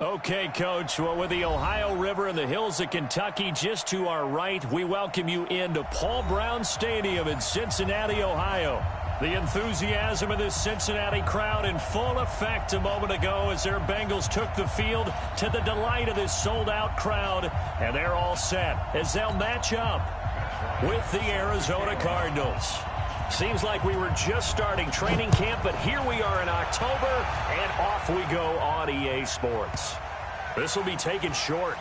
Okay, Coach. Well, with the Ohio River and the hills of Kentucky just to our right, we welcome you into Paul Brown Stadium in Cincinnati, Ohio. The enthusiasm of this Cincinnati crowd in full effect a moment ago as their Bengals took the field to the delight of this sold-out crowd. And they're all set as they'll match up with the Arizona Cardinals. Seems like we were just starting training camp, but here we are in October, and off we go on EA Sports. This will be taken short.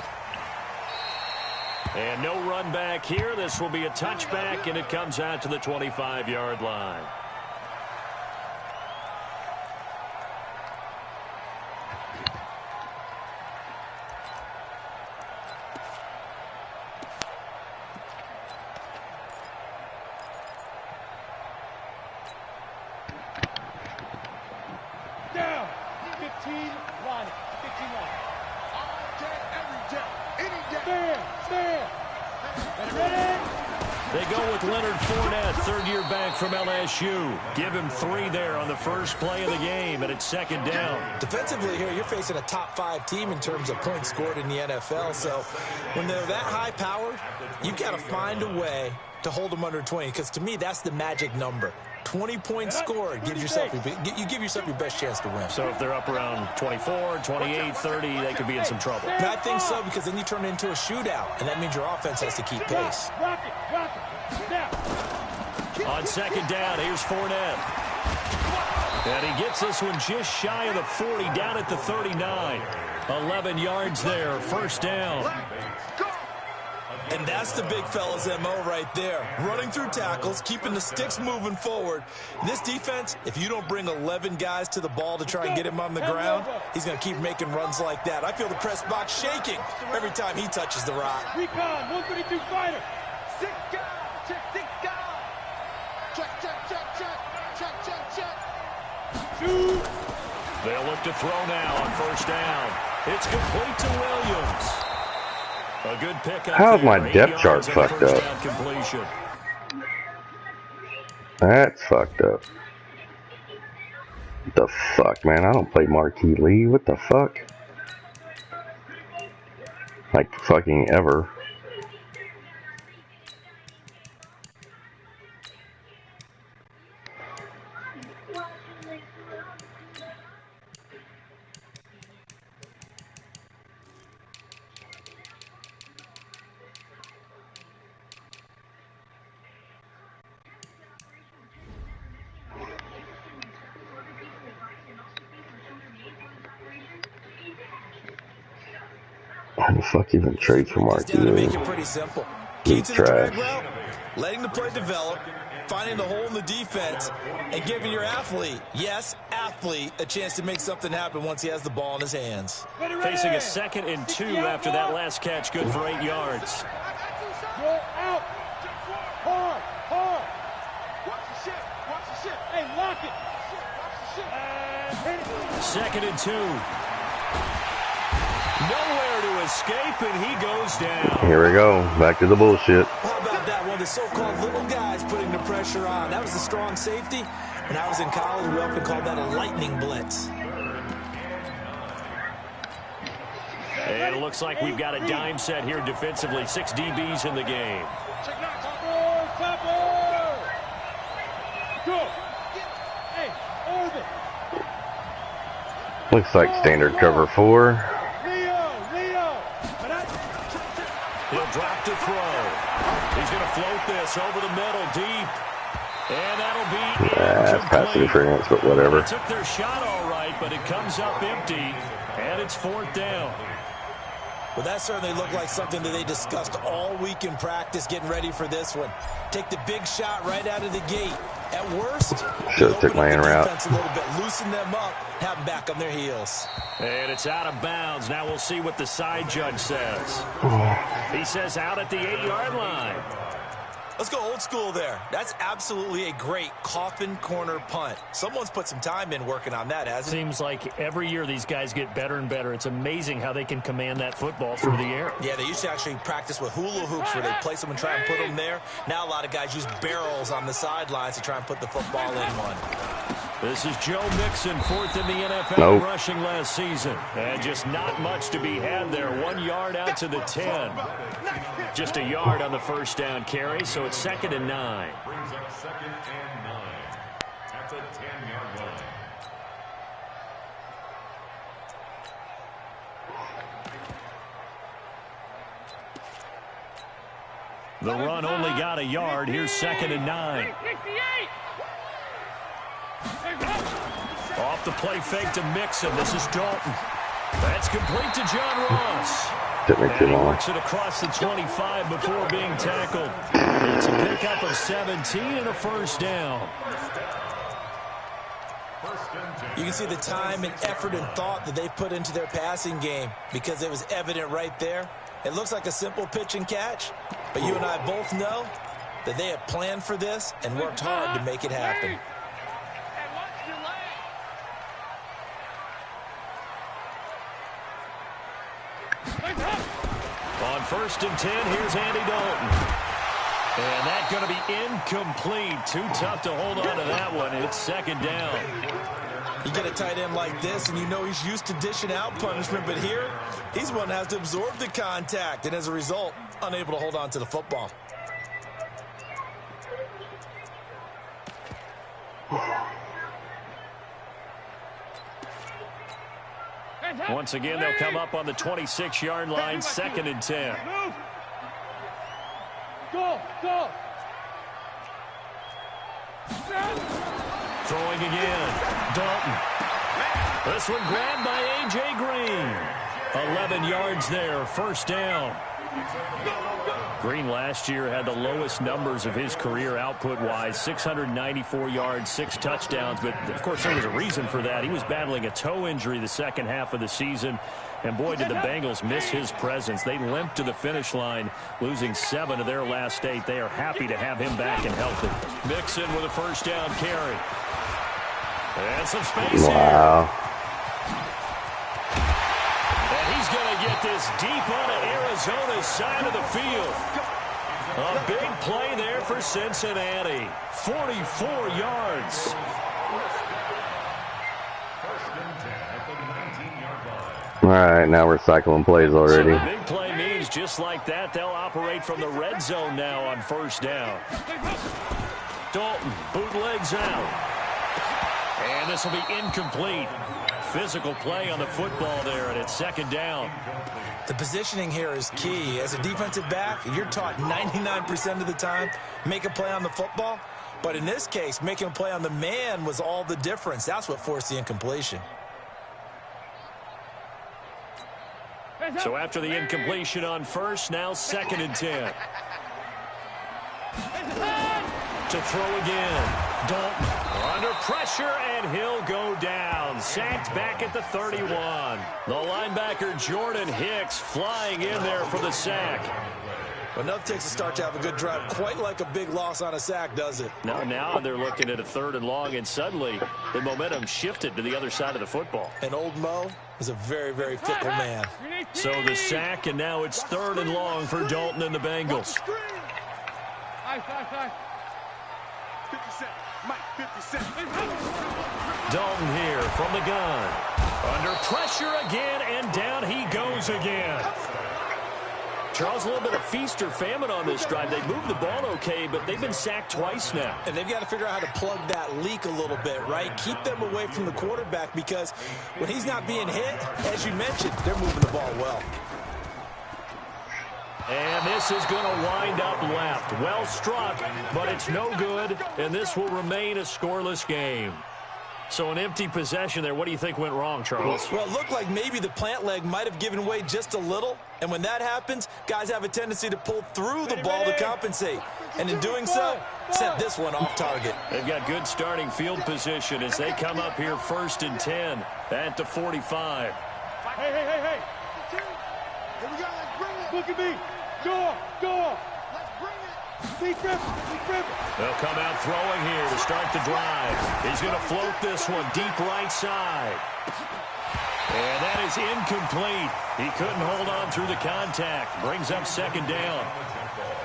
And no run back here. This will be a touchback, and it comes out to the 25-yard line. They go with Leonard Fournette, third-year back from LSU. Give him 3 there on the first play of the game, and it's second down. Defensively here, you're facing a top-5 team in terms of points scored in the NFL. So when they're that high-powered, you've got to find a way to hold them under 20, because to me, that's the magic number. 20 points scored, you give yourself your best chance to win. So if they're up around 24, 28, 30, they could be in some trouble. I think so, because then you turn it into a shootout, and that means your offense has to keep pace. On second down, here's Fournette. And he gets this one just shy of the 40, down at the 39. 11 yards there, first down. And that's the big fella's MO right there. Running through tackles, keeping the sticks moving forward. This defense, if you don't bring 11 guys to the ball to try and get him on the ground, he's going to keep making runs like that. I feel the press box shaking every time he touches the rock. Recon, 132 fighter. Check. They'll look to throw now on first down. It's complete to Williams. A good pick up. How's my depth chart fucked up? That's fucked up. What the fuck, man? I don't play Marquee Lee. What the fuck? Like fucking ever. How the fuck even trade for Marquee? Make it pretty simple. Key to the drag route, letting the play develop, finding the hole in the defense, and giving your athlete, yes, athlete, a chance to make something happen once he has the ball in his hands. Facing a 2nd and 2 after that last catch, good for 8 yards. Go out. Hard, hard. Watch the shit. Watch the shit. Hey, lock it. Watch the shit. 2nd and 2. Nowhere to escape, and he goes down. Here we go. Back to the bullshit. How about that one? The so-called little guys putting the pressure on. That was a strong safety. When I was in college, we often called that a lightning blitz. And it looks like we've got a dime set here defensively. 6 DBs in the game. Looks like standard cover 4. He'll drop to throw. He's going to float this over the middle deep. And that'll be that's pass interference, but whatever. They took their shot all right, but it comes up empty. And it's 4th down. Well, that certainly looked like something that they discussed all week in practice getting ready for this one. Take the big shot right out of the gate. At worst, should have took my in route. A little bit, loosen them up, have them back on their heels. And it's out of bounds. Now we'll see what the side judge says. He says out at the 8-yard line. Let's go old school there. That's absolutely a great coffin corner punt. Someone's put some time in working on that, hasn't it? Seems like every year these guys get better and better. It's amazing how they can command that football through the air. Yeah, they used to actually practice with hula hoops where they place them and try and put them there. Now a lot of guys use barrels on the sidelines to try and put the football in one. This is Joe Mixon, fourth in the NFL in rushing last season. And just not much to be had there. 1 yard out to the 10. Just a yard on the first down carry, so it's 2nd and 9. Brings up 2nd and 9 at the 10-yard line. The run only got a yard. Here's 2nd and 9. Off the play fake to Mixon. This is Dalton. That's complete to John Ross. Didn't make too And he long. works it across the 25 before being tackled. It's a pickup of 17 and a first down. You can see the time and effort and thought that they put into their passing game because it was evident right there. It looks like a simple pitch and catch, but you and I both know that they have planned for this and worked hard to make it happen. On 1st and 10, here's Andy Dalton. And that's going to be incomplete. Too tough to hold on to that one. It's 2nd down. You get a tight end like this, and you know he's used to dishing out punishment, but here, he's one that has to absorb the contact, and as a result, unable to hold on to the football. Once again, they'll come up on the 26-yard line, 2nd and 10. Go, go. Throwing again. Dalton. This one grabbed by A.J. Green. 11 yards there, first down. Green last year had the lowest numbers of his career output-wise, 694 yards, 6 touchdowns. But, of course, there was a reason for that. He was battling a toe injury the second half of the season. And, boy, did the Bengals miss his presence. They limped to the finish line, losing 7 of their last 8. They are happy to have him back and healthy. Mixon with a first down carry. And some space Wow. here. And he's going to get this deep onto Arizona's side of the field. A big play there for Cincinnati. 44 yards. All right, now we're cycling plays already. So the big play means just like that, they'll operate from the red zone now on first down. Dalton bootlegs out. And this will be incomplete. Physical play on the football there, and it's 2nd down. The positioning here is key. As a defensive back, you're taught 99% of the time, make a play on the football. But in this case, making a play on the man was all the difference. That's what forced the incompletion. So after the incompletion on first, now 2nd and 10. To throw again. Dalton under pressure, and he'll go down. Sacked back at the 31. The linebacker Jordan Hicks flying in there for the sack. Well, enough takes a start to have a good drive. Quite like a big loss on a sack, does it? Now they're looking at a 3rd and long, and suddenly the momentum shifted to the other side of the football. And old Mo is a very, very fickle man. So the sack, and now it's 3rd and long for Dalton and the Bengals. 50 cents. Mike, 50 cents. Dalton here from the gun. Under pressure again, and down he goes again. Charles, a little bit of feast or famine on this drive. They moved the ball okay, but they've been sacked twice now. And they've got to figure out how to plug that leak a little bit, right? Keep them away from the quarterback because when he's not being hit, as you mentioned, they're moving the ball well. And this is going to wind up left. Well struck, but it's no good, and this will remain a scoreless game. So an empty possession there. What do you think went wrong, Charles? Well, it looked like maybe the plant leg might have given way just a little, and when that happens, guys have a tendency to pull through the ball to compensate. And in doing so, sent this one off target. They've got good starting field position as they come up here 1st and 10 at the 45. Hey. Here we go. Let's bring it. Look at me. Go. Let's bring it. Be driven. They'll come out throwing here to start the drive. He's going to float this one deep right side. And that is incomplete. He couldn't hold on through the contact. Brings up 2nd down.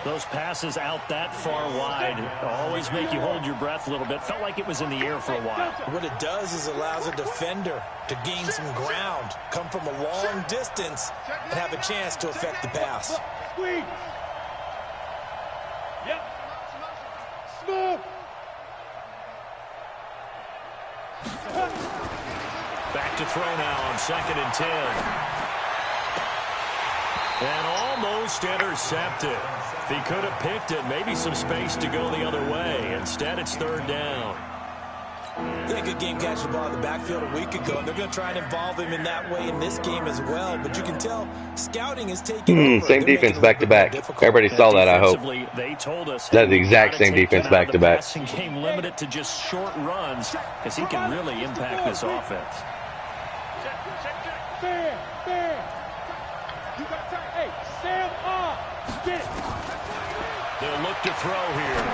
Those passes out that far wide always make you hold your breath a little bit. Felt like it was in the air for a while. What it does is allows a defender to gain some ground, come from a long distance, and have a chance to affect the pass. Squeeze. Yep. Smooth. Back to throw now on 2nd and 10. And almost intercepted. If he could have picked it, maybe some space to go the other way. Instead, it's 3rd down. They had a good game catching the ball in the backfield a week ago, and they're going to try and involve him in that way in this game as well. But you can tell scouting is taking over. Same defense back-to-back. Everybody saw that, I hope. They told us that's the exact same defense back-to-back. Passing game limited to just short runs because he can really impact this offense. Fair. You got time. Hey, stand up. Spin. They'll look to throw here.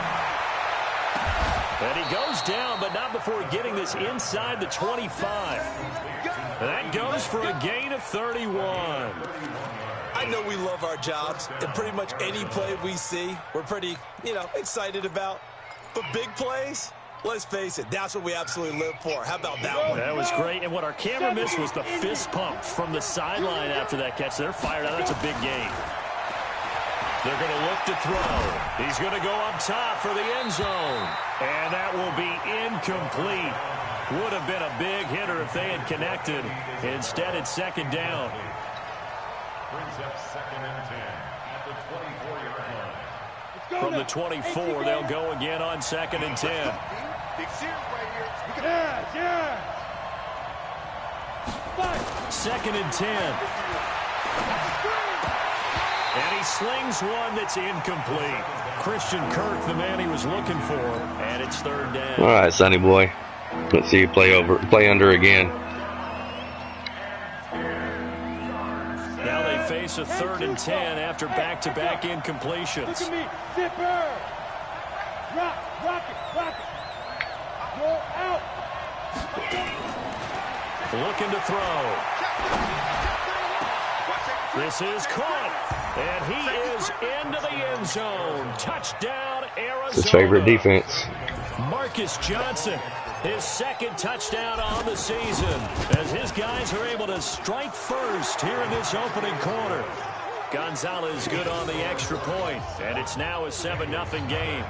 And he goes down, but not before getting this inside the 25. And that goes for a gain of 31. I know we love our jobs, and pretty much any play we see, we're pretty, excited about. But big plays, let's face it, that's what we absolutely live for. How about that one? That was great. And what our camera missed was the fist pump from the sideline after that catch. They're fired out. That's a big gain. They're going to look to throw. He's going to go up top for the end zone. And that will be incomplete. Would have been a big hitter if they had connected. Instead, it's 2nd down. Brings up 2nd and 10 at the 24-yard line. From the 24, they'll go again on 2nd and 10. Big series right here. Yeah. 2nd and 10. And he slings one that's incomplete. Christian Kirk, the man he was looking for, and it's 3rd down. All right, Sonny boy. Let's see you play under again. Now they face a 3rd and 10 after back-to-back incompletions. Look at me. Zipper. Rock it. Go out. Looking to throw. This is caught. And he is into the end zone. Touchdown, Arizona. His favorite defense. Marcus Johnson, his 2nd touchdown on the season, as his guys are able to strike first here in this opening quarter. Gonzalez good on the extra point, and it's now a 7-0 game.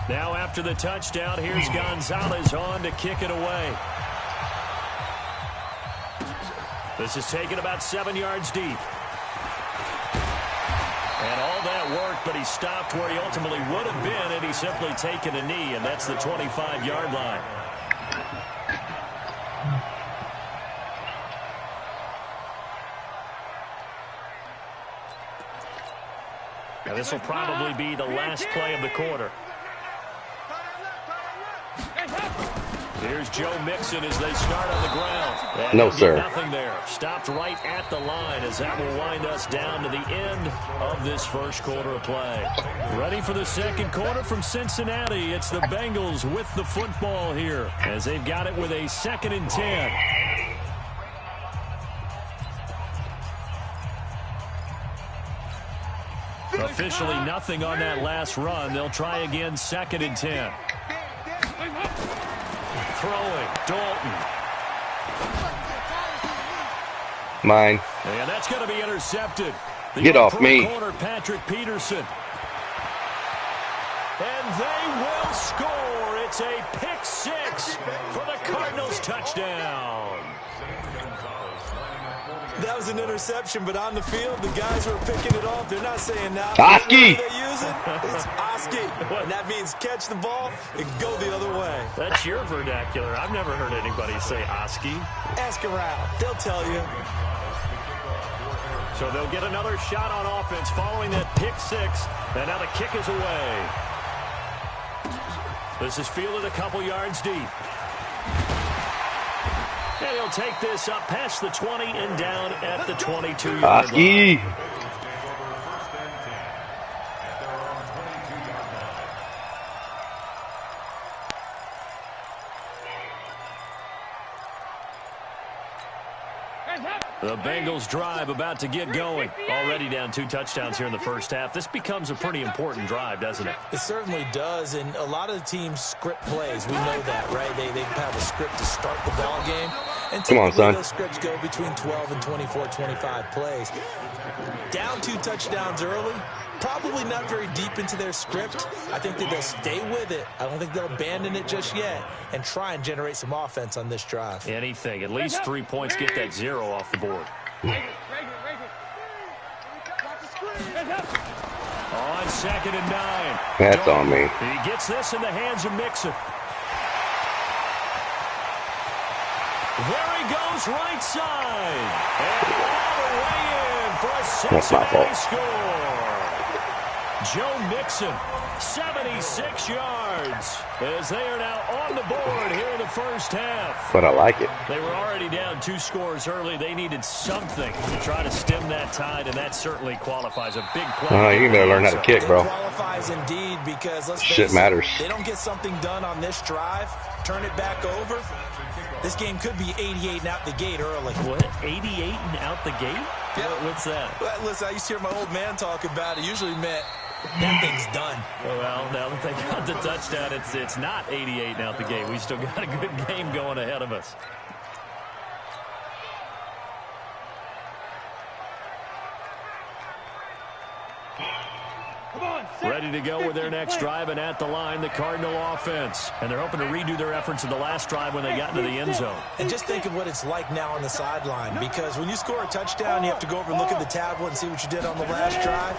Now after the touchdown, here's Gonzalez on to kick it away. This is taken about 7 yards deep. And all that work, but he stopped where he ultimately would have been had he simply taken a knee, and that's the 25-yard line. Now this will probably be the last play of the quarter. Here's Joe Mixon as they start on the ground. And no, sir. Nothing there. Stopped right at the line as that will wind us down to the end of this first quarter of play. Ready for the second quarter from Cincinnati. It's the Bengals with the football here as they've got it with a 2nd and 10. Officially nothing on that last run. They'll try again 2nd and 10. Throwing, Dalton. Mine. And that's going to be intercepted. Get off me. Corner, Patrick Peterson. And they will score. It's a pick 6 for the Cardinals touchdown. That was an interception, but on the field, the guys who are picking it off, they're not saying now. Oski! They use it. It's Oski. And that means catch the ball and go the other way. That's your vernacular. I've never heard anybody say Oski. Ask around. They'll tell you. So they'll get another shot on offense following that pick 6. And now the kick is away. This is fielded a couple yards deep. And he'll take this up past the 20 and down at the 22-yard line. The Bengals drive about to get going. Already down 2 touchdowns here in the first half. This becomes a pretty important drive, doesn't it? It certainly does, and a lot of the teams script plays. We know that, right? They have a script to start the ball game. And Come on, son. those scripts go between 12 and 24, 25 plays. Down 2 touchdowns early, probably not very deep into their script. I think that they'll stay with it. I don't think they'll abandon it just yet and try and generate some offense on this drive. Anything. At least 3 points. Get that 0 off the board. On 2nd and 9. That's on me. He gets this in the hands of Mixon. There he goes, right side. And all the way in for a Cincinnati score. Joe Mixon, 76 yards, as they are now on the board here in the first half. But I like it. They were already down 2 scores early. They needed something to try to stem that tide, and that certainly qualifies. A big play. You better learn how to kick, bro. It qualifies indeed, because let's face Shit matters. They don't get something done on this drive, turn it back over. This game could be 88 and out the gate early. What? 88 and out the gate? Yeah. What's that? Well, listen, I used to hear my old man talk about it. Usually meant that thing's done. Well, now that they got the touchdown, it's not 88 and out the gate. We still got a good game going ahead of us. Ready to go with their next drive, and at the line, the Cardinal offense. And they're hoping to redo their efforts in the last drive when they got into the end zone. And just think of what it's like now on the sideline, because when you score a touchdown, you have to go over and look at the tablet and see what you did on the last drive.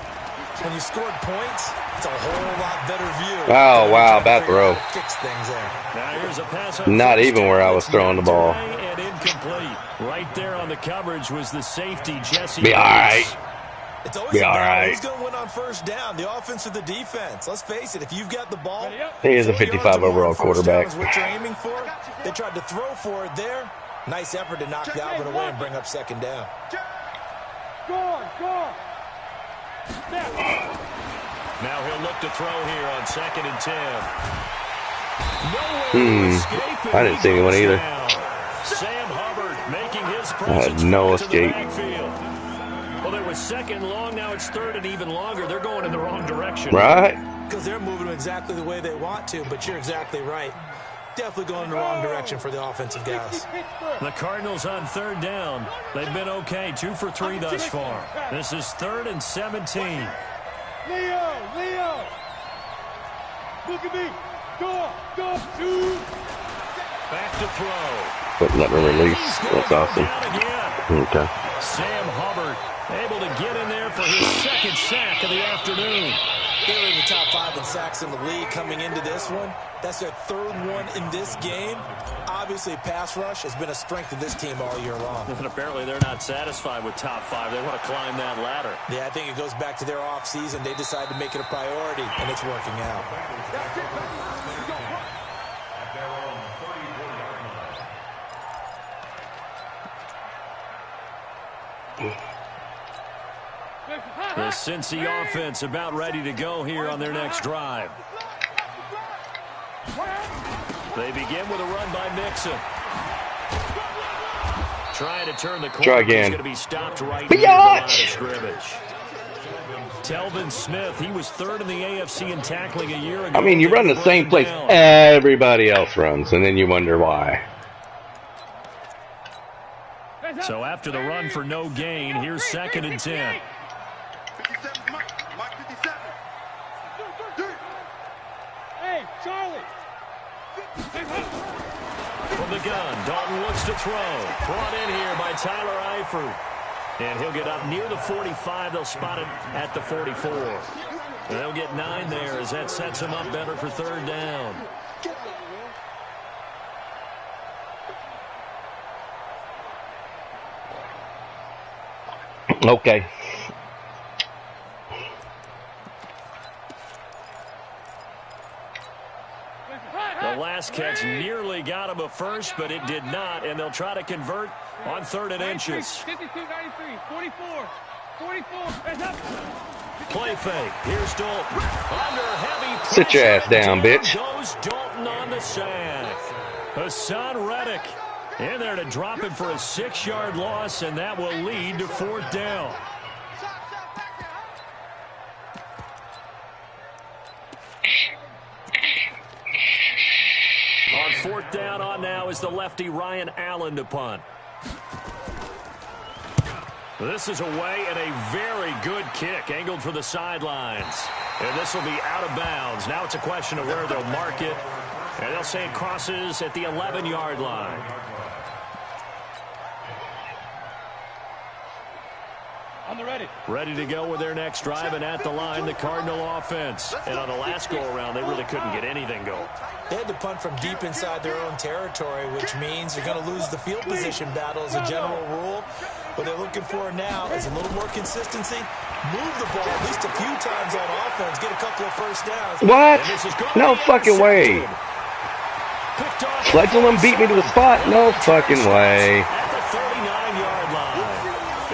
When you scored points, it's a whole lot better view. Oh, wow, bad throw. Fix things there. Now here's a pass on Not even where I was throwing the ball. And incomplete. Right there on the coverage was the safety, Jesse. Be all right. It's always Be all right. who's going to win on first down, the offense or the defense. Let's face it, if you've got the ball, He is a 55 overall quarterback. is what you're aiming for. They tried to throw for it there. Nice effort to knock that one away and bring up 2nd down. Now he'll look to throw here on 2nd and 10. Nowhere to escape, I didn't see anyone either. Sam Hubbard making his I had presence no back to the escape. backfield. Well, there was 2nd and long. Now it's 3rd and even longer. They're going in the wrong direction. Right? Because they're moving exactly the way they want to, but you're exactly right. Definitely going in the wrong direction for the offensive guys. The Cardinals on 3rd down. They've been okay, 2 for 3 thus far. This is 3rd and 17. Leo! Look at me! Go! 2! Back to throw. But let me release. That's awesome. Down again. Okay. Sam Hubbard able to get in there for his 2nd sack of the afternoon. They're in the top 5 in sacks in the league coming into this one. That's their 3rd one in this game. Obviously, pass rush has been a strength of this team all year long. And apparently they're not satisfied with top 5. They want to climb that ladder. Yeah, I think it goes back to their offseason. They decided to make it a priority, and it's working out. At their own 34-yard line. The Cincy offense about ready to go here on their next drive. They begin with a run by Mixon. Trying to turn the corner. Try again. He's going to be stopped right near the line of scrimmage. Telvin Smith, he was 3rd in the AFC in tackling a year ago. I mean, you run the same place everybody else runs, and then you wonder why. So after the run for no gain, here's 2nd and 10. 57, Mike 57. Hey, Charlie. From the gun, Dalton looks to throw. Brought in here by Tyler Eifert. And he'll get up near the 45. They'll spot it at the 44. And they'll get 9 there as that sets him up better for 3rd down. Okay. The last catch nearly got him a first, but it did not, and they'll try to convert on 3rd and inches. 52, 93, 44. Play fake. Here's Dalton. Under heavy pressure. Sit your ass down, bitch. Goes Dalton on the sack. Hassan Reddick In there to drop it for a 6-yard loss, and that will lead to 4th down. On 4th down on now is the lefty Ryan Allen to punt. This is away and a very good kick, angled for the sidelines. And this will be out of bounds. Now it's a question of where they'll mark it. And they'll say it crosses at the 11-yard line. On the ready. Ready to go with their next drive, and at the line, the Cardinal offense. And on the last go-around, they really couldn't get anything going. They had to punt from deep inside their own territory, which means you're going to lose the field position battle as a general rule. What they're looking for now is a little more consistency. Move the ball at least a few times on offense. Get a couple of first downs. What? No fucking way. Fledgling beat me to the spot. No fucking way. At the 39-yard line,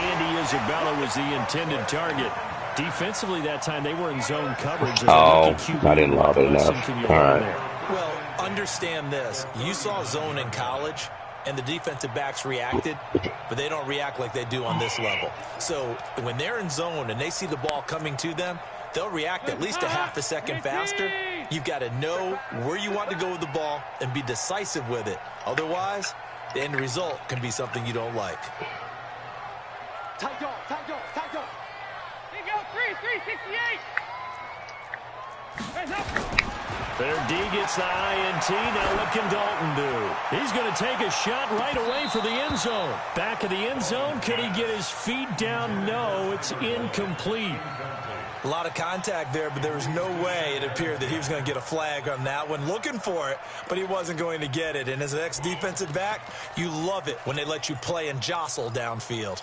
Andy Isabella was the intended target. Defensively that time, they were in zone coverage. Oh, I didn't lob it enough. All right. Well, understand this. You saw zone in college, and the defensive backs reacted, but they don't react like they do on this level. So when they're in zone and they see the ball coming to them, they'll react at least a half a second faster. You've got to know where you want to go with the ball and be decisive with it. Otherwise, the end result can be something you don't like. Tight dog, tight dog, tight dog. Here you go, 368. Hands up. Their D gets the INT. Now what can Dalton do? He's going to take a shot right away for the end zone. Back of the end zone. Could he get his feet down? No, it's incomplete. A lot of contact there, but there was no way it appeared that he was going to get a flag on that one. Looking for it, but he wasn't going to get it. And as an ex-defensive back, you love it when they let you play and jostle downfield.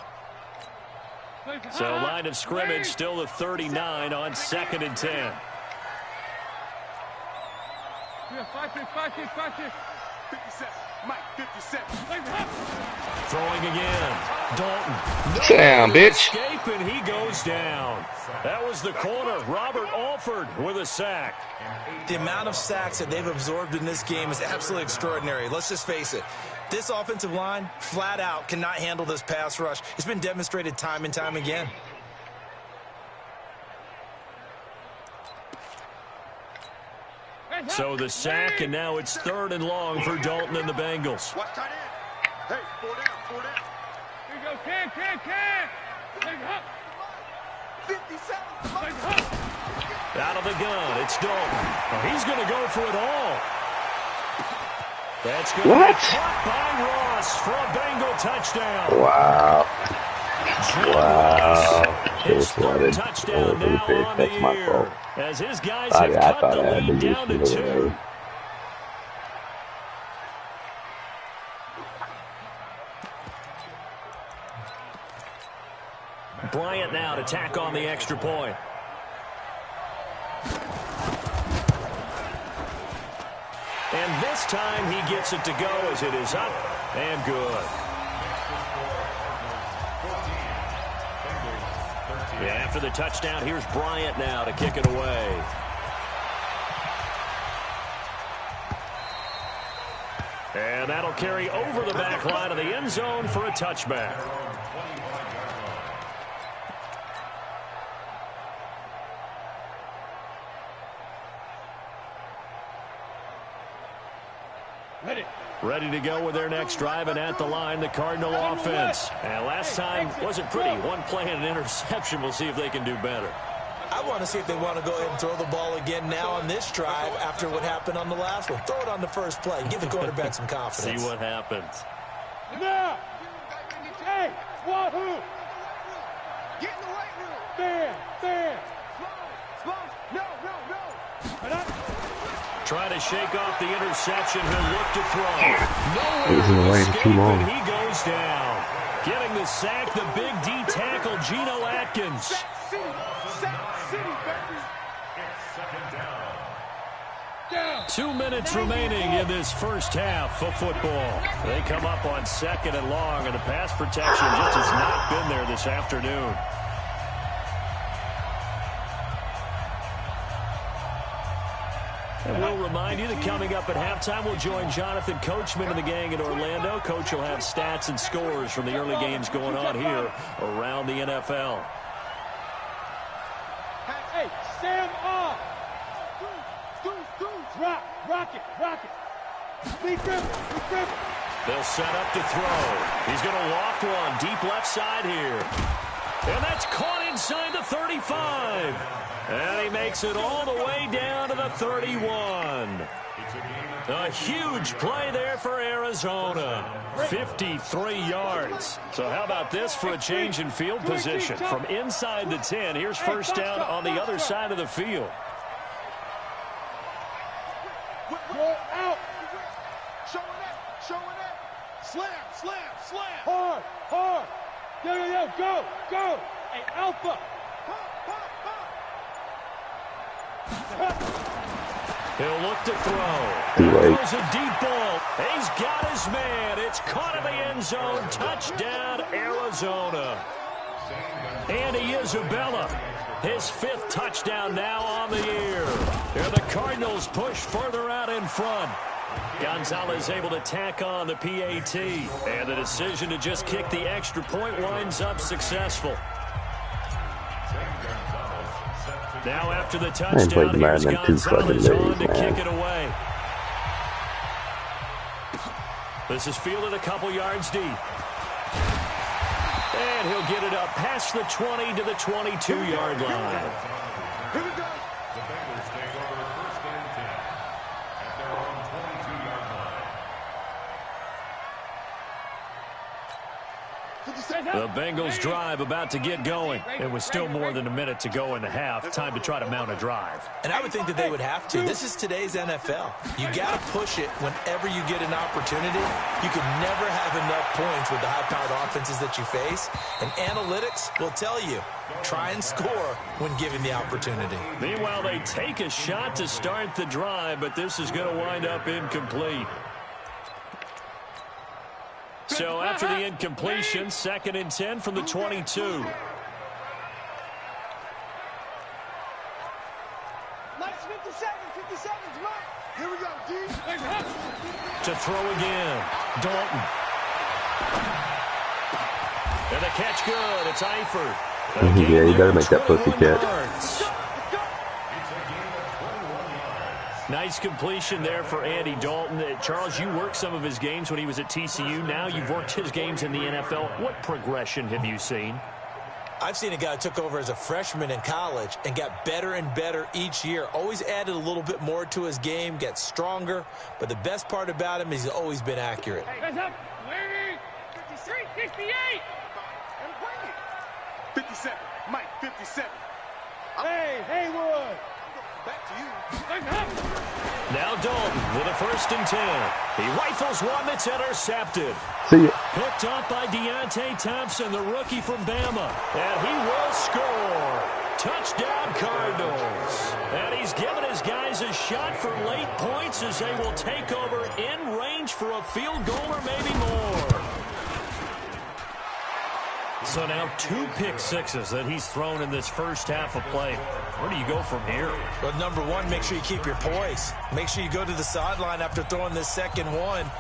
So line of scrimmage still the 39 on 2nd and 10. 57. Mike, 57. Throwing again. Dalton. Damn, bitch. Escape, and he goes down. That was the corner. Robert Alford with a sack. The amount of sacks that they've absorbed in this game is absolutely extraordinary. Let's just face it. This offensive line, flat out, cannot handle this pass rush. It's been demonstrated time and time again. So the sack, and now it's 3rd and long for Dalton and the Bengals. Watch tight end. Hey, 4 down, 4 down. Here you go, 10. Take up. 57. Out of the gun, it's Dalton. Oh, he's going to go for it all. That's going to be caught by Ross for a Bengal touchdown. Wow. Wow. His 3rd touchdown now on the year. As his guys have cut the lead down to 2. Bryant now to tack on the extra point. And this time he gets it to go as it is up and good. Yeah, after the touchdown, here's Bryant now to kick it away. And that'll carry over the back line of the end zone for a touchback. Ready to go with their next drive, and at the line, the Cardinal offense. And last time wasn't pretty. One play and an interception. We'll see if they can do better. I want to see if they want to go ahead and throw the ball again now on this drive after what happened on the last one. Throw it on the first play. Give the quarterback some confidence. See what happens. Now, hey, wahoo! Get in the right room. Stand. Slow. No. Try to shake off the interception. He'll look to throw. He's in the lane too long. And he goes down. Getting the sack, the big D tackle, Geno Atkins. City, baby. It's 2nd down. 2 minutes remaining in this first half of football. They come up on 2nd and long, and the pass protection just has not been there this afternoon. And we'll remind you that coming up at halftime, we'll join Jonathan Coachman and the gang in Orlando. Coach will have stats and scores from the early games going on here around the NFL. Hey, Sam off. Rock it. Be driven. They'll set up to throw. He's going to loft one deep left side here. And that's caught inside the 35. And he makes it all the way down to the 31. A huge play there for Arizona. 53 yards. So how about this for a change in field position? From inside the 10, here's first down on the other side of the field. Go out. Showing it. Slam. Hard. Yo, go. Hey, Alpha. He'll look to throw. There goes a deep ball. He's got his man. It's caught in the end zone. Touchdown, Arizona. Andy Isabella, his 5th touchdown now on the year. And the Cardinals push further out in front. Gonzalez able to tack on the PAT. And the decision to just kick the extra point winds up successful. Now after the touchdown, here's Gonzalez on to kick it away. This is fielded a couple yards deep. And he'll get it up past the 20 to the 22-yard line. Here we go. The Bengals take over first and 10 at their own 22-yard line. The Bengals drive about to get going. It was still more than a minute to go in the half. Time to try to mount a drive. And I would think that they would have to. This is today's NFL. You got to push it whenever you get an opportunity. You can never have enough points with the high-powered offenses that you face. And analytics will tell you, try and score when given the opportunity. Meanwhile, they take a shot to start the drive, but this is going to wind up incomplete. So after the incompletion, 2nd and 10 from the 22. Nice 57, right. Here we go, D. To throw again, Dalton. And the catch good, it's Eifert. Yeah, you better make that pussy catch. Nice completion there for Andy Dalton. Charles, you worked some of his games when he was at TCU. Now you've worked his games in the NFL. What progression have you seen? I've seen a guy who took over as a freshman in college and got better and better each year. Always added a little bit more to his game, gets stronger. But the best part about him is he's always been accurate. Hey, guys up. 53, 58. And bring it. 57. Mike, 57. Hey, Haywood. Back to you. Now Dalton with a 1st and 10. He rifles one that's intercepted. See ya. Picked up by Deontay Thompson, the rookie from Bama. And he will score. Touchdown, Cardinals. And he's given his guys a shot for late points as they will take over in range for a field goal or maybe more. So now 2 pick sixes that he's thrown in this first half of play. Where do you go from here? Well, number one, make sure you keep your poise. Make sure you go to the sideline after throwing this second one,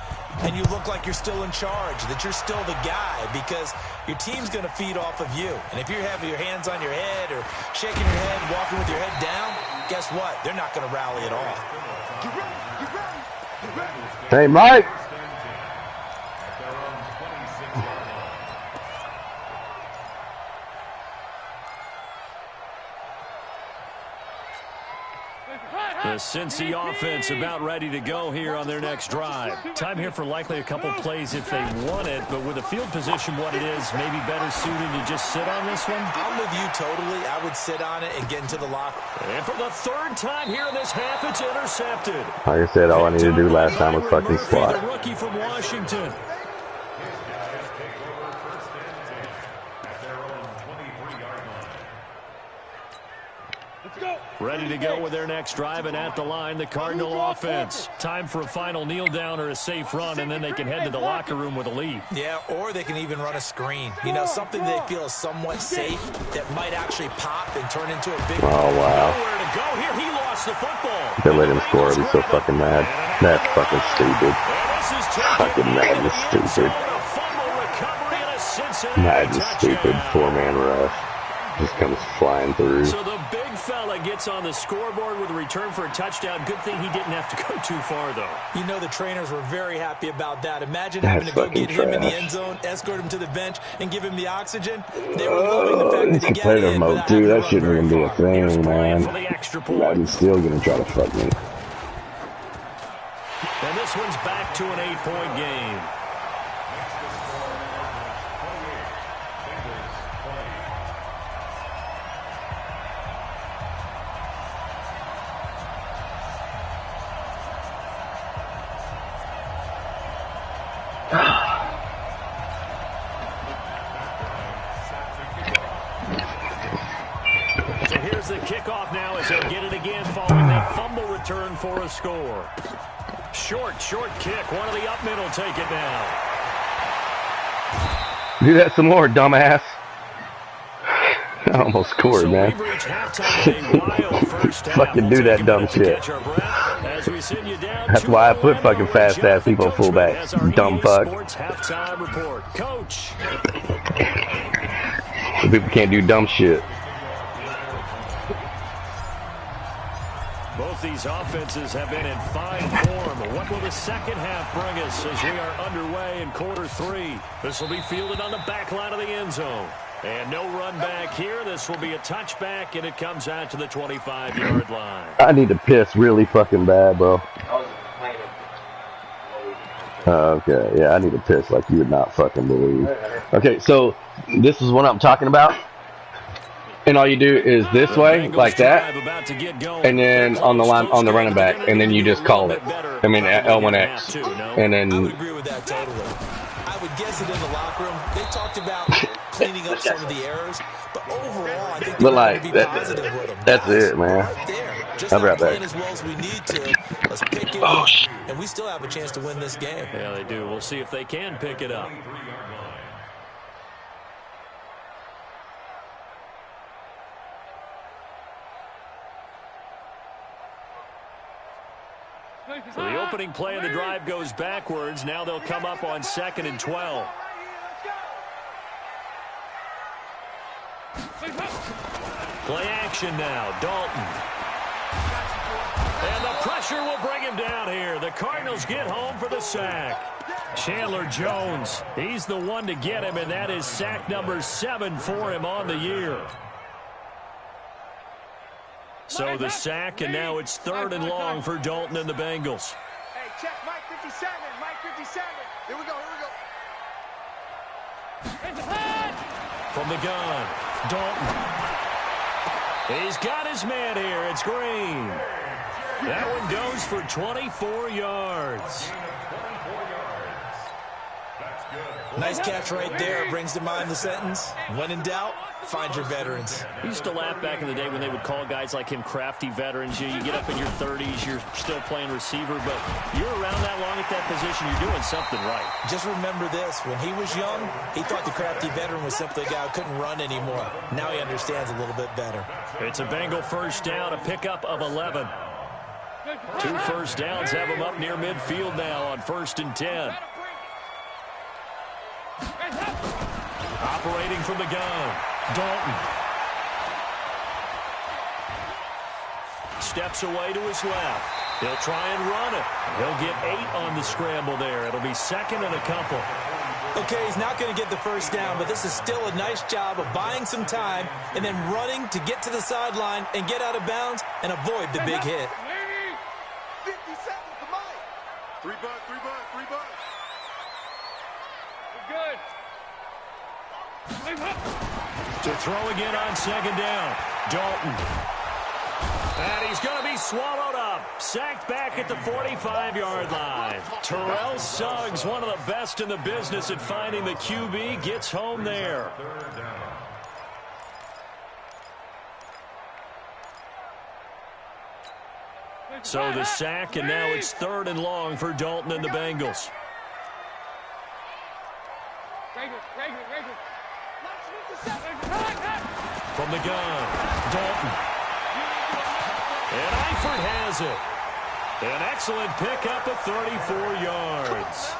and you look like you're still in charge, that you're still the guy, because your team's going to feed off of you. And if you're having your hands on your head or shaking your head, walking with your head down, guess what? They're not going to rally at all. Hey, Mike. The Cincy offense about ready to go here on their next drive. Time here for likely a couple plays if they want it, but with the field position what it is, maybe better suited to just sit on this one? I'm with you totally. I would sit on it and get into the locker. And for the 3rd time here in this half, it's intercepted. Like I said, all I needed to do last time was fucking squat. The rookie from Washington. Ready to go with their next drive, and at the line, the Cardinal offense. Time for a final kneel down or a safe run, and then they can head to the locker room with a lead. Yeah, or they can even run a screen. You know, something they feel is somewhat safe that might actually pop and turn into a big... Oh, wow. Nowhere to go here. He lost lost the football. They let him score. I'd be so fucking mad. That's fucking stupid. Fucking mad and stupid. Mad and stupid. 4-man rush. Just comes flying through. So the big fella gets on the scoreboard with a return for a touchdown. Good thing he didn't have to go too far, though. You know the trainers were very happy about that. Imagine That's having to go get him in the end zone, escort him to the bench, and give him the oxygen. They were loving the fact that he got competitive in mode, too. That shouldn't even be a thing, man. I'm still gonna try to fuck me. And this one's back to an 8-point game. So here's the kickoff now as he'll get it again following that fumble return for a score. Short kick. One of the up middle take it now. Do that some more, dumbass. I almost scored, man. Fucking do that dumb shit. That's why I put fucking fast-ass people fullbacks. Dumb fuck. Coach. So people can't do dumb shit. Both these offenses have been in fine form. What will the second half bring us as we are underway in quarter 3? This will be fielded on the back line of the end zone. And no run back here. This will be a touchback, and it comes out to the 25-yard line. I need to piss really fucking bad, bro. Okay, yeah, I need to piss like you would not fucking believe. Okay, so this is what I'm talking about. And all you do is this way, like that, and then on the line, on the running back, and then you just call it. I mean, L1X, and then. I would agree with that totally. I would guess it in the locker room. They talked about cleaning up some of the errors, but overall, I think they're going to be positive with them. That's it, man. Right there. Just I'll be right playing back. as well as we need to. Let's pick it up, and we still have a chance to win this game. Yeah, they do. We'll see if they can pick it up. So the opening play of the drive goes backwards. Now they'll come up on 2nd and 12. Play action now. Dalton. And the pressure will bring him down here. The Cardinals get home for the sack. Chandler Jones, he's the one to get him, and that is sack number 7 for him on the year. So the sack, and now it's 3rd and long for Dalton and the Bengals. Hey, check Mike 57. Mike 57. Here we go. From the gun, Dalton. He's got his man here. It's Green. That one goes for 24 yards. Nice catch right there. Brings to mind the sentence, when in doubt, find your veterans. We used to laugh back in the day when they would call guys like him crafty veterans. You get up in your 30s, you're still playing receiver, but you're around that long at that position, you're doing something right. Just remember this. When he was young, he thought the crafty veteran was simply a guy who couldn't run anymore. Now he understands a little bit better. It's a Bengal first down, a pickup of 11. 2 first downs have him up near midfield now on 1st and 10. Operating from the gun, Dalton. Steps away to his left. He'll try and run it. He'll get 8 on the scramble there. It'll be 2nd and a couple. Okay, he's not going to get the first down, but this is still a nice job of buying some time and then running to get to the sideline and get out of bounds and avoid the big hit. 50 seconds to Mike. 3 bucks. We're good. To throw again on 2nd down, Dalton. And he's going to be swallowed up. Sacked back at the 45-yard line. Terrell Suggs, one of the best in the business at finding the QB, gets home there. So the sack, and now it's 3rd and long for Dalton and the Bengals. From the gun, Dalton. And Eifert has it. An excellent pickup of 34 yards.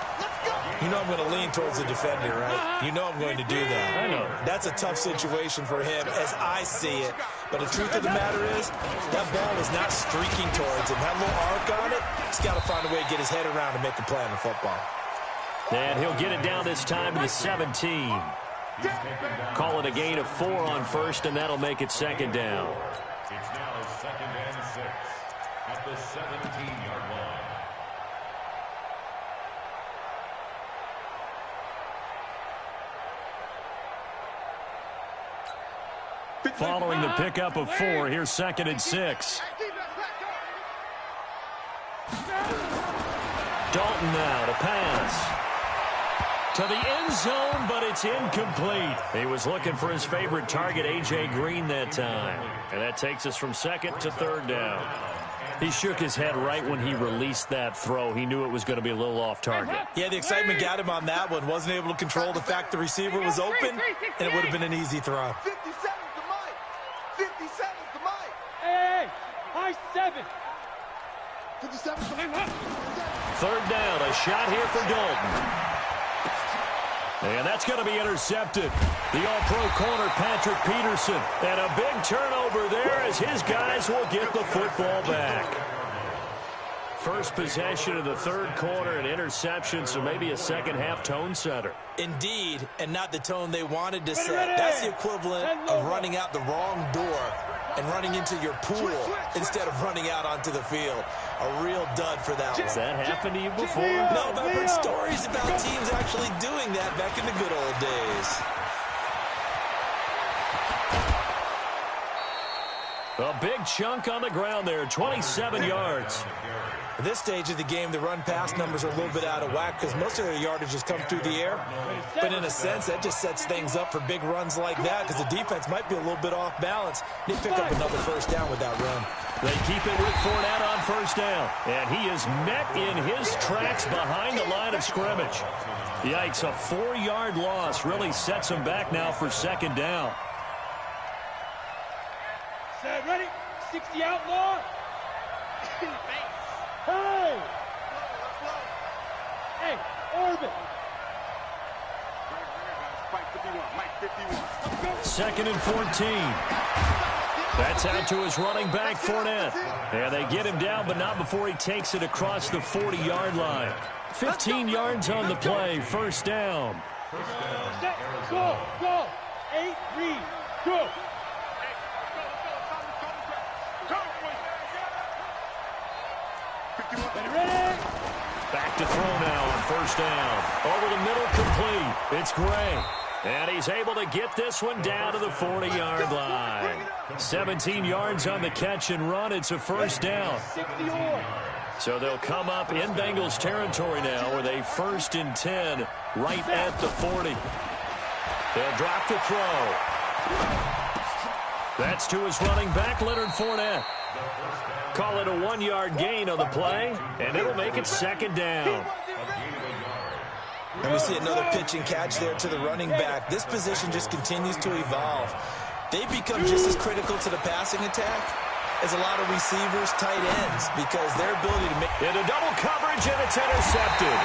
You know I'm going to lean towards the defender, right? You know I'm going to do that. I know. That's a tough situation for him as I see it. But the truth of the matter is, that ball was not streaking towards him. That little arc on it, he's got to find a way to get his head around and make a play on the football. And he'll get it down this time to the 17. Call it a gain of 4 on first, and that'll make it second down. It's now 2nd and 6 at the 17-yard line. Following the pickup of 4, here's 2nd and 6. Dalton now to pass. To the end zone, but it's incomplete. He was looking for his favorite target, A.J. Green, that time. And that takes us from 2nd to 3rd down. He shook his head right when he released that throw. He knew it was going to be a little off target. Yeah, the excitement got him on that one. Wasn't able to control the fact the receiver was open, and it would have been an easy throw. 57's the mic. 57's the mic. Hey, high 7. 57's the mic. 3rd down, a shot here for Dalton. And that's going to be intercepted. The all-pro corner, Patrick Peterson. And a big turnover there as his guys will get the football back. First possession of the 3rd quarter, an interception, so maybe a second-half tone setter. Indeed, and not the tone they wanted to set. That's the equivalent of running out the wrong door and running into your pool instead of running out onto the field. A real dud for that one. Has that happened to you before? No, but I've heard stories about teams actually doing that back in the good old days. A big chunk on the ground there, 27 yards. At this stage of the game, the run-pass numbers are a little bit out of whack because most of their yardage has come through the air. But in a sense, that just sets things up for big runs like that because the defense might be a little bit off balance. They pick up another first down with that run. They keep it with Fournette on first down. And he is met in his tracks behind the line of scrimmage. Yikes, a 4-yard loss really sets him back now for 2nd down. Set, ready? 60 outlaw. Hey! Hey, orbit! 2nd and 14. That's out to his running back, Fournette. And they get him down, but not before he takes it across the 40-yard line. 15 yards on the play, first down. Set, go, go! 8, read, go! Ready? Back to throw now on first down. Over the middle, complete. It's Gray. And he's able to get this one down to the 40-yard line. 17 yards on the catch and run. It's a first down. So they'll come up in Bengals territory now with a 1st and 10 right at the 40. They'll drop the throw. That's to his running back, Leonard Fournette. Call it a 1-yard gain on the play, and it'll make it 2nd down. And we see another pitch and catch there to the running back. This position just continues to evolve. They become just as critical to the passing attack as a lot of receivers, tight ends, because their ability to make... Into double coverage, and it's intercepted.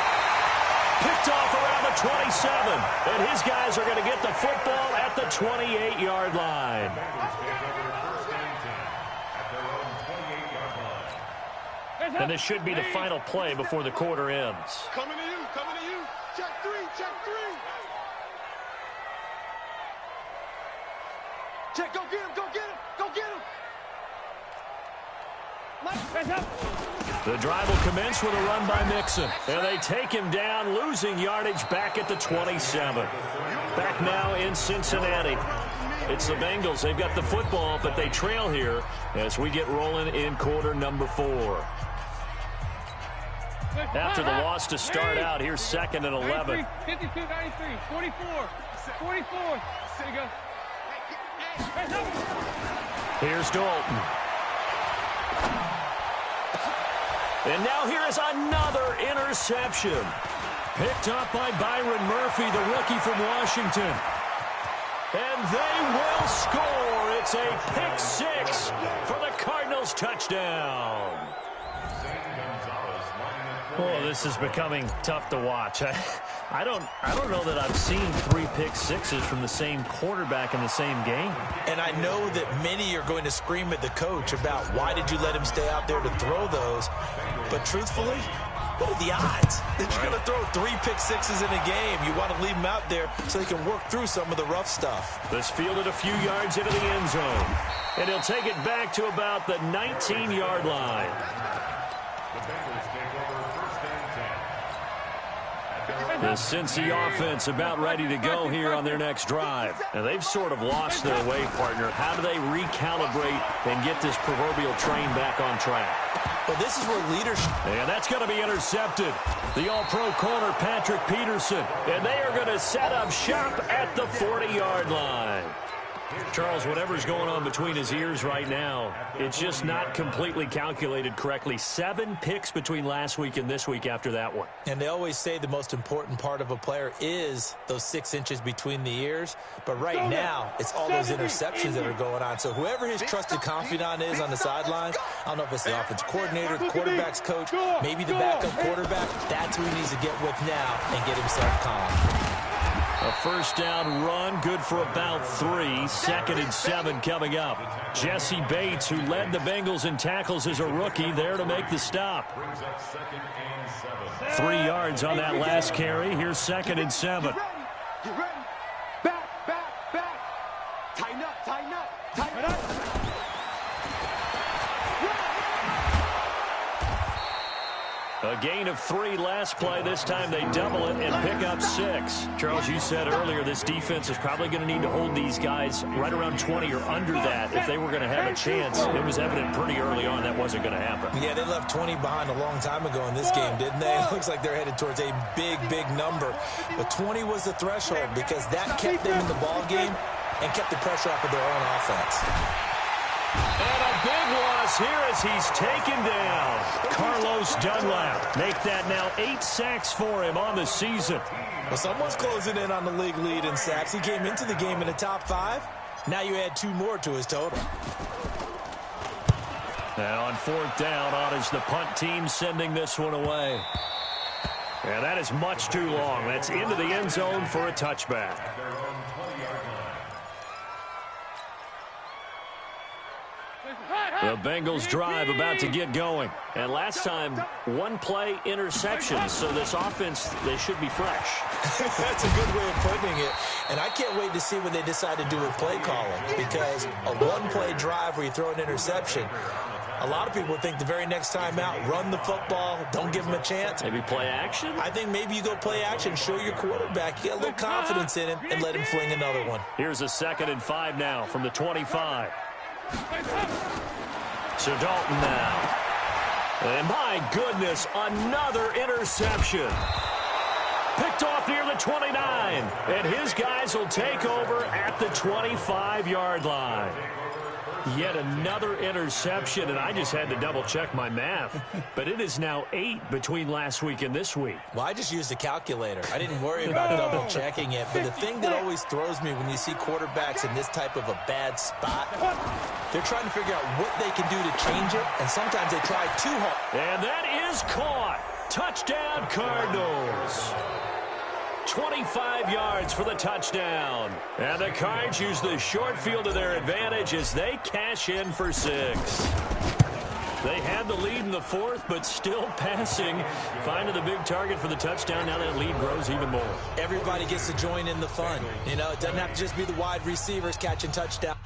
Picked off around the 27, and his guys are going to get the football at the 28-yard line. And this should be the final play before the quarter ends. Coming to you, coming to you. Check 3, check 3. Check, go get him, go get him, go get him. The drive will commence with a run by Mixon. And they take him down, losing yardage back at the 27. Back now in Cincinnati. It's the Bengals. They've got the football, but they trail here as we get rolling in quarter number 4. After the loss to start out, here's 2nd and 11. 52, 93, 44, 44. There you go. Here's Dalton. And now here is another interception. Picked up by Byron Murphy, the rookie from Washington. And they will score. It's a pick six for the Cardinals touchdown. Oh, this is becoming tough to watch. I don't know that I've seen 3 pick sixes from the same quarterback in the same game. And I know that many are going to scream at the coach about why did you let him stay out there to throw those. But truthfully, what are the odds that you're going to throw 3 pick sixes in a game? You want to leave him out there so he can work through some of the rough stuff. This fielded a few yards into the end zone. And he'll take it back to about the 19-yard line. The Cincy offense about ready to go here on their next drive. And they've sort of lost their way, partner. How do they recalibrate and get this proverbial train back on track? Well, this is where leadership... And that's going to be intercepted. The all-pro corner, Patrick Peterson. And they are going to set up shop at the 40-yard line. Charles, whatever's going on between his ears right now, it's just not completely calculated correctly. 7 picks between last week and this week after that one. And they always say the most important part of a player is those 6 inches between the ears. But right now, it's all those interceptions that are going on. So whoever his trusted confidant is on the sidelines, I don't know if it's the offensive coordinator, the quarterback's coach, maybe the backup quarterback, that's who he needs to get with now and get himself calm. A first down run, good for about 3. 2nd and 7 coming up. Jesse Bates, who led the Bengals in tackles as a rookie, there to make the stop. 3 yards on that last carry. Here's 2nd and 7. Get ready. Back. Tighten up. A gain of 3 last play. This time they double it and pick up 6. Charles, you said earlier this defense is probably going to need to hold these guys right around 20 or under that if they were going to have a chance. It was evident pretty early on that wasn't going to happen. Yeah, they left 20 behind a long time ago in this game, didn't they? It looks like they're headed towards a big number. But 20 was the threshold because that kept them in the ball game and kept the pressure off of their own offense. And a big loss here as he's taken down. Carlos Dunlap. Make that now 8 sacks for him on the season. Well, someone's closing in on the league lead in sacks. He came into the game in the top 5. Now you add 2 more to his total. Now on 4th down, on is the punt team sending this one away. And that is much too long. That's into the end zone for a touchback. The Bengals drive about to get going. And last time, 1 play interception. So this offense, they should be fresh. That's a good way of putting it. And I can't wait to see what they decide to do with play calling. Because a 1-play drive where you throw an interception, a lot of people think the very next time out, run the football, don't give him a chance. Maybe play action? I think maybe you go play action, show your quarterback, get a little confidence in him, and let him fling another one. Here's a 2nd and 5 now from the 25. So Dalton now. And my goodness, another interception. Picked off near the 29. And his guys will take over at the 25-yard line. Yet another interception, and I just had to double-check my math. But it is now 8 between last week and this week. Well, I just used a calculator. I didn't worry about double-checking it. But the thing that always throws me when you see quarterbacks in this type of a bad spot, they're trying to figure out what they can do to change it, and sometimes they try too hard. And that is caught. Touchdown, Cardinals. 25 yards for the touchdown. And the Cards use the short field to their advantage as they cash in for 6. They had the lead in the 4th, but still passing. Finding the big target for the touchdown. Now that lead grows even more. Everybody gets to join in the fun. You know, it doesn't have to just be the wide receivers catching touchdowns.